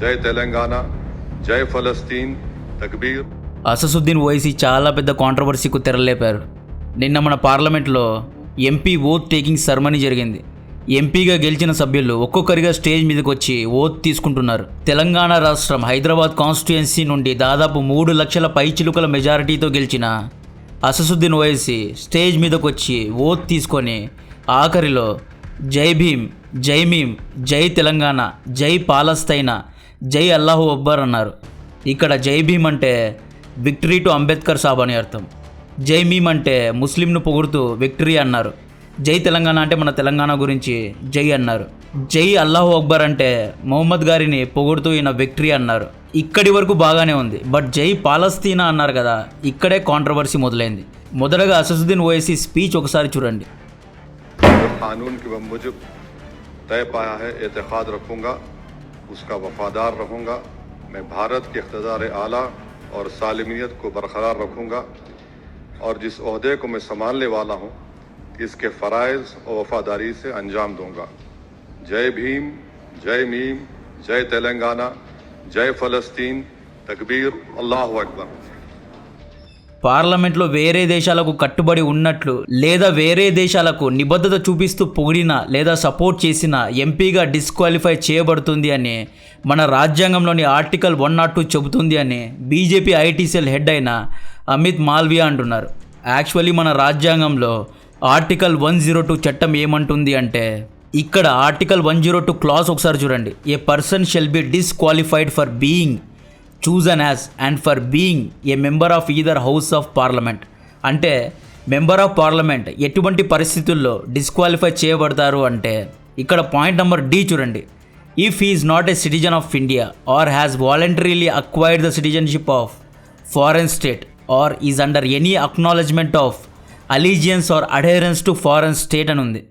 జై తెలంగాణ, జై ఫలస్తీన్, తక్బీర్. అసదుద్దీన్ ఓవైసీ చాలా పెద్ద కాంట్రవర్సీకు తెరలేపారు. నిన్న మన పార్లమెంట్లో ఎంపీ ఓత్ టేకింగ్ సెరమనీ జరిగింది. ఎంపీగా గెలిచిన సభ్యులు ఒక్కొక్కరిగా స్టేజ్ మీదకి వచ్చి ఓత్ తీసుకుంటున్నారు. తెలంగాణ రాష్ట్రం హైదరాబాద్ కాన్స్టిట్యుయెన్సీ నుండి దాదాపు 3 లక్షల పైచిలుకల మెజారిటీతో గెలిచిన అసదుద్దీన్ ఓవైసీ స్టేజ్ మీదకి వచ్చి ఓత్ తీసుకొని ఆఖరిలో జై భీమ్, జై మీమ్, జై తెలంగాణ, జై పాలస్తైనా, జై అల్లాహు అక్బర్ అన్నారు. ఇక్కడ జై భీమ్ అంటే విక్టరీ టు అంబేద్కర్ సాబ్ అని అర్థం. జై మీమ్ అంటే ముస్లింను పొగుడుతూ విక్టరీ అన్నారు. జై తెలంగాణ అంటే మన తెలంగాణ గురించి జై అన్నారు. జై అల్లాహు అక్బర్ అంటే మొహమ్మద్ గారిని పొగుడుతూ ఈయన విక్టరీ అన్నారు. ఇక్కడి వరకు బాగానే ఉంది. బట్ జై పాలస్తీనా అన్నారు కదా, ఇక్కడే కాంట్రవర్సీ మొదలైంది. మొదటగా అసదుద్దీన్ ఓవైసీ స్పీచ్ ఒకసారి చూడండి. कानून के मुजब तय पाया है, एतकाद रखूँगा, उसका वफादार रहूँगा. मैं भारत के इक़्तिदार आला और सालिमियत को बरकरार रखूँगा और जिस ओहदे को मैं संभालने वाला हूँ इसके फ़राइज़ और वफादारी से अंजाम दूँगा. जय भीम, जय मीम, जय तेलंगाना, जय फ़लस्तीन, तकबीर, अल्लाहु अकबर. పార్లమెంట్లో వేరే దేశాలకు కట్టుబడి ఉన్నట్లు లేదా వేరే దేశాలకు నిబద్ధత చూపిస్తూ పొగిడిన లేదా సపోర్ట్ చేసిన ఎంపీగా డిస్క్వాలిఫై చేయబడుతుంది అని మన రాజ్యాంగంలోని ఆర్టికల్ 102 చెబుతుంది అని బీజేపీ ఐటీ సెల్ హెడ్ అయిన అమిత్ మాల్వియా అంటున్నారు. యాక్చువల్లీ మన రాజ్యాంగంలో ఆర్టికల్ 102 చట్టం ఏమంటుంది అంటే, ఇక్కడ ఆర్టికల్ 102 క్లాస్ ఒకసారి చూడండి. A person shall be disqualified for being chosen as and for being a member of either house of parliament. అంటే మెంబర్ ఆఫ్ పార్లమెంట్ ఎటువంటి పరిస్థితుల్లో డిస్క్వాలిఫై చేయబడతారు అంటే, ఇక్కడ పాయింట్ నెంబర్ డి చూడండి. If he is not a citizen of India or has voluntarily acquired the citizenship of foreign state or is under any acknowledgement of allegiance or adherence to foreign state అని ఉంది.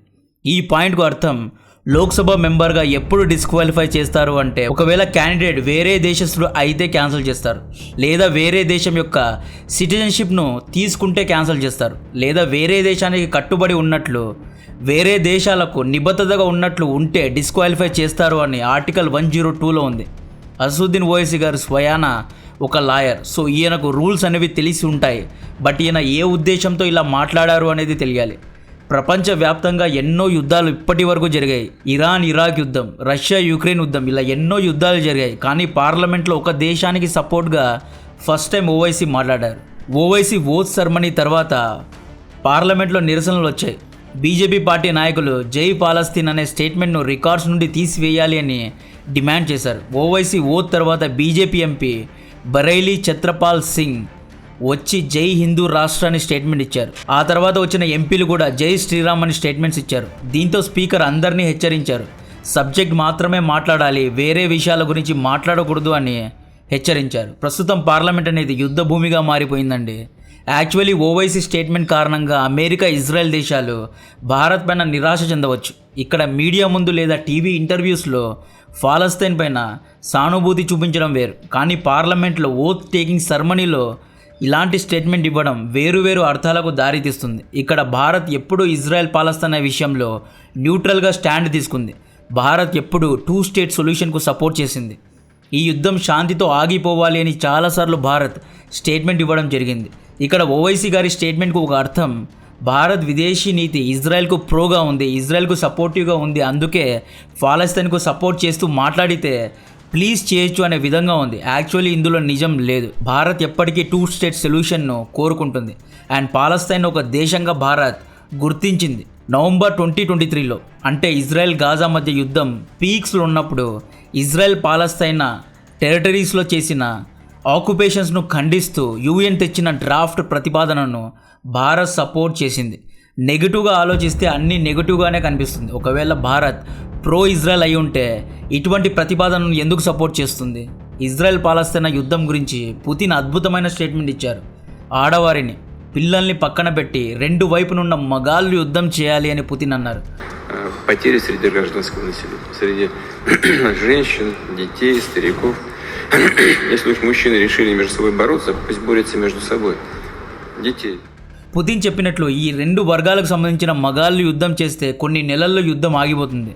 ఈ పాయింట్కు అర్థం లోక్సభ మెంబర్గా ఎప్పుడు disqualify చేస్తారు అంటే, ఒకవేళ క్యాండిడేట్ వేరే దేశస్తుడు అయితే క్యాన్సిల్ చేస్తారు, లేదా వేరే దేశం యొక్క సిటిజన్షిప్ను తీసుకుంటే క్యాన్సిల్ చేస్తారు, లేదా వేరే దేశానికి కట్టుబడి ఉన్నట్లు వేరే దేశాలకు నిబద్ధతగా ఉన్నట్లు ఉంటే డిస్క్వాలిఫై చేస్తారు అని ఆర్టికల్ 102లో ఉంది. అసదుద్దీన్ ఓవైసీ గారు స్వయాన ఒక లాయర్, సో ఈయనకు రూల్స్ అనేవి తెలిసి ఉంటాయి. బట్ ఈయన ఏ ఉద్దేశంతో ఇలా మాట్లాడారు అనేది తెలియాలి. ప్రపంచవ్యాప్తంగా ఎన్నో యుద్ధాలు ఇప్పటి వరకు జరిగాయి. ఇరాన్ ఇరాక్ యుద్ధం, రష్యా యుక్రెయిన్ యుద్ధం, ఇలా ఎన్నో యుద్ధాలు జరిగాయి. కానీ పార్లమెంట్లో ఒక దేశానికి సపోర్ట్గా ఫస్ట్ టైం ఓవైసీ మాట్లాడారు. ఓవైసీ ఓత్ సెరమనీ తర్వాత పార్లమెంట్లో నిరసనలు వచ్చాయి. బీజేపీ పార్టీ నాయకులు జై పాలస్తీన్ అనే స్టేట్మెంట్ను రికార్డ్స్ నుండి తీసివేయాలి అని డిమాండ్ చేశారు. ఓవైసీ ఓత్ తర్వాత బీజేపీ ఎంపీ బరైలీ ఛత్రపాల్ సింగ్ వచ్చి జై హిందూ రాష్ట్ర అని స్టేట్మెంట్ ఇచ్చారు. ఆ తర్వాత వచ్చిన ఎంపీలు కూడా జై శ్రీరామ్ అని స్టేట్మెంట్స్ ఇచ్చారు. దీంతో స్పీకర్ అందరినీ హెచ్చరించారు. సబ్జెక్ట్ మాత్రమే మాట్లాడాలి, వేరే విషయాల గురించి మాట్లాడకూడదు అని హెచ్చరించారు. ప్రస్తుతం పార్లమెంట్ అనేది యుద్ధ భూమిగా మారిపోయిందండి. యాక్చువల్లీ ఓవైసీ స్టేట్మెంట్ కారణంగా అమెరికా, ఇజ్రాయెల్ దేశాలు భారత్ పైన నిరాశ చెందవచ్చు. ఇక్కడ మీడియా ముందు లేదా టీవీ ఇంటర్వ్యూస్లో పాలస్తీన్ పైన సానుభూతి చూపించడం వేరు, కానీ పార్లమెంట్లో ఓత్ టేకింగ్ సెరమనీలో ఇలాంటి స్టేట్మెంట్ ఇవ్వడం వేరువేరు అర్థాలకు దారితీస్తుంది. ఇక్కడ భారత్ ఎప్పుడూ ఇజ్రాయెల్ పాలస్తీనా విషయంలో న్యూట్రల్గా స్టాండ్ తీసుకుంది. భారత్ ఎప్పుడు 2 స్టేట్ సొల్యూషన్కు సపోర్ట్ చేసింది. ఈ యుద్ధం శాంతితో ఆగిపోవాలి అని చాలాసార్లు భారత్ స్టేట్మెంట్ ఇవ్వడం జరిగింది. ఇక్కడ ఓవైసీ గారి స్టేట్మెంట్కు ఒక అర్థం, భారత్ విదేశీ నీతి ఇజ్రాయెల్కు ప్రోగా ఉంది, ఇజ్రాయెల్కు సపోర్టివ్గా ఉంది, అందుకే పాలస్తీన్కు సపోర్ట్ చేస్తూ మాట్లాడితే ప్లీజ్ చేయొచ్చు అనే విధంగా ఉంది. యాక్చువల్లీ ఇందులో నిజం లేదు. భారత్ ఎప్పటికీ 2 స్టేట్ సొల్యూషన్ను కోరుకుంటుంది అండ్ పాలస్తీన్ ఒక దేశంగా భారత్ గుర్తించింది. నవంబర్ 2023లో అంటే ఇజ్రాయెల్ గాజా మధ్య యుద్ధం పీక్స్లో ఉన్నప్పుడు ఇజ్రాయెల్ పాలస్తీనా టెరిటరీస్లో చేసిన ఆక్యుపేషన్స్ను ఖండిస్తూ యూఎన్ తెచ్చిన డ్రాఫ్ట్ ప్రతిపాదనను భారత్ సపోర్ట్ చేసింది. నెగిటివ్గా ఆలోచిస్తే అన్నీ నెగిటివ్గానే కనిపిస్తుంది. ఒకవేళ భారత్ ప్రో ఇజ్రాయెల్ అయి ఉంటే ఇటువంటి ప్రతిపాదనను ఎందుకు సపోర్ట్ చేస్తుంది? ఇజ్రాయెల్ పాలస్తీనా యుద్ధం గురించి పుతిన్ అద్భుతమైన స్టేట్మెంట్ ఇచ్చారు. ఆడవారిని, పిల్లల్ని పక్కన పెట్టి 2 వైపునున్న మగాళ్ళు యుద్ధం చేయాలి అని పుతిన్ అన్నారు. Потери среди гражданского населения, среди женщин, детей, стариков. Если уж мужчины решили между собой бороться, пусть борются между собой. Детей. పుతిన్ చెప్పినట్లు ఈ 2 వర్గాలకు సంబంధించిన మగాళ్ళు యుద్ధం చేస్తే కొన్ని నెలల్లో యుద్ధం ఆగిపోతుంది.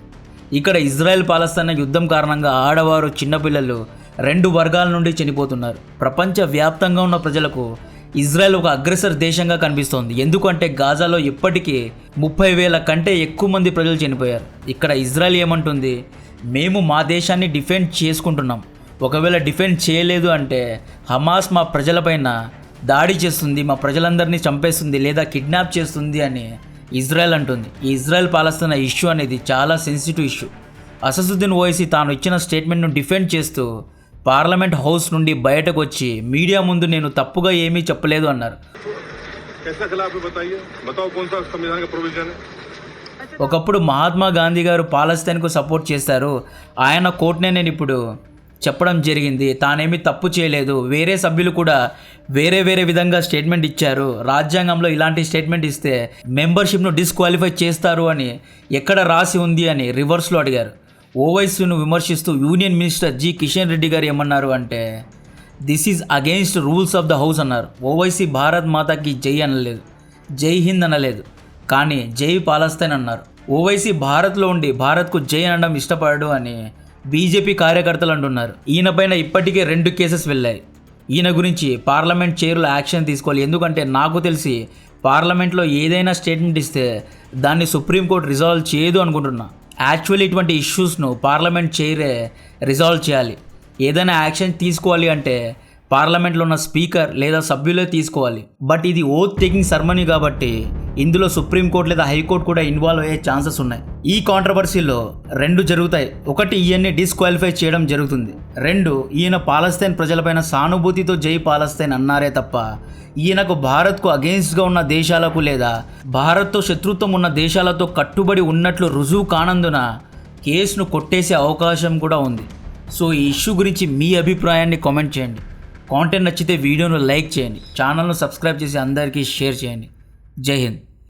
ఇక్కడ ఇజ్రాయెల్ పాలస్తీనా యుద్ధం కారణంగా ఆడవారు చిన్నపిల్లలు 2 వర్గాల నుండి చనిపోతున్నారు. ప్రపంచ వ్యాప్తంగా ఉన్న ప్రజలకు ఇజ్రాయెల్ ఒక అగ్రెసర్ దేశంగా కనిపిస్తోంది. ఎందుకంటే గాజాలో ఇప్పటికీ 30,000 కంటే ఎక్కువ మంది ప్రజలు చనిపోయారు. ఇక్కడ ఇజ్రాయెల్ ఏమంటుంది, మేము మా దేశాన్ని డిఫెండ్ చేసుకుంటున్నాం, ఒకవేళ డిఫెండ్ చేయలేదు అంటే హమాస్ మా ప్రజలపైన దాడి చేస్తుంది, మా ప్రజలందరినీ చంపేస్తుంది లేదా కిడ్నాప్ చేస్తుంది అని ఇజ్రాయెల్ అంటుంది. ఈ ఇజ్రాయెల్ పాలస్తీనా ఇష్యూ అనేది చాలా సెన్సిటివ్ ఇష్యూ. అసదుద్దీన్ ఓవైసీ తాను ఇచ్చిన స్టేట్మెంట్ను డిఫెండ్ చేస్తూ పార్లమెంట్ హౌస్ నుండి బయటకు వచ్చి మీడియా ముందు నేను తప్పుగా ఏమీ చెప్పలేదు అన్నారు. ఒకప్పుడు మహాత్మా గాంధీ గారు పాలస్తీన్కు సపోర్ట్ చేశారు. ఆయన కోట్నే నేను ఇప్పుడు చెప్పడం జరిగింది. తానేమీ తప్పు చేయలేదు. వేరే సభ్యులు కూడా వేరే విధంగా స్టేట్మెంట్ ఇచ్చారు. రాజ్యాంగంలో ఇలాంటి స్టేట్మెంట్ ఇస్తే మెంబర్షిప్ను డిస్క్వాలిఫై చేస్తారు అని ఎక్కడ రాసి ఉంది అని రివర్స్లో అడిగారు. ఓవైసీను విమర్శిస్తూ union minister G Kishan Reddy గారు ఏమన్నారు అంటే, this is against rules of the house అన్నారు. ఓవైసీ భారత్ మాతాకి జై అనలేదు, జై హింద్ అనలేదు, కానీ జై పాలస్తీన్ అన్నారు. ఓవైసీ భారత్లో ఉండి భారత్కు జై అనడం ఇష్టపడడు అని బీజేపీ కార్యకర్తలు అంటున్నారు. ఈయన పైన ఇప్పటికే 2 కేసెస్ వెళ్ళాయి. ఈయన గురించి పార్లమెంట్ చైర్లో యాక్షన్ తీసుకోవాలి. ఎందుకంటే నాకు తెలిసి పార్లమెంట్లో ఏదైనా స్టేట్మెంట్ ఇస్తే దాన్ని సుప్రీంకోర్టు రిజాల్వ్ చేయదు అనుకుంటున్నా. యాక్చువల్లీ ఇటువంటి ఇష్యూస్ను పార్లమెంట్ చైరే రిజాల్వ్ చేయాలి. ఏదైనా యాక్షన్ తీసుకోవాలి అంటే పార్లమెంట్లో ఉన్న స్పీకర్ లేదా సభ్యులే తీసుకోవాలి. బట్ ఇది ఓత్ టేకింగ్ సెరమనీ కాబట్టి ఇందులో సుప్రీంకోర్టు లేదా హైకోర్టు కూడా ఇన్వాల్వ్ అయ్యే ఛాన్సెస్ ఉన్నాయి. ఈ కాంట్రవర్సీలో 2 జరుగుతాయి. ఒకటి, ఈయన్ని డిస్క్వాలిఫై చేయడం జరుగుతుంది. 2, ఈయన పాలస్తీన్ ప్రజలపైన సానుభూతితో జై పాలస్తీన్ అన్నారే తప్ప ఈయనకు భారత్కు అగెయిన్స్ట్గా ఉన్న దేశాలకు లేదా భారత్తో శత్రుత్వం ఉన్న దేశాలతో కట్టుబడి ఉన్నట్లు రుజువు కానందున కేసును కొట్టేసే అవకాశం కూడా ఉంది. సో ఈ ఇష్యూ గురించి మీ అభిప్రాయాన్ని కామెంట్ చేయండి. కాంటెంట్ నచ్చితే వీడియోను లైక్ చేయండి, ఛానల్ను సబ్స్క్రైబ్ చేసి అందరికీ షేర్ చేయండి. జై హింద్.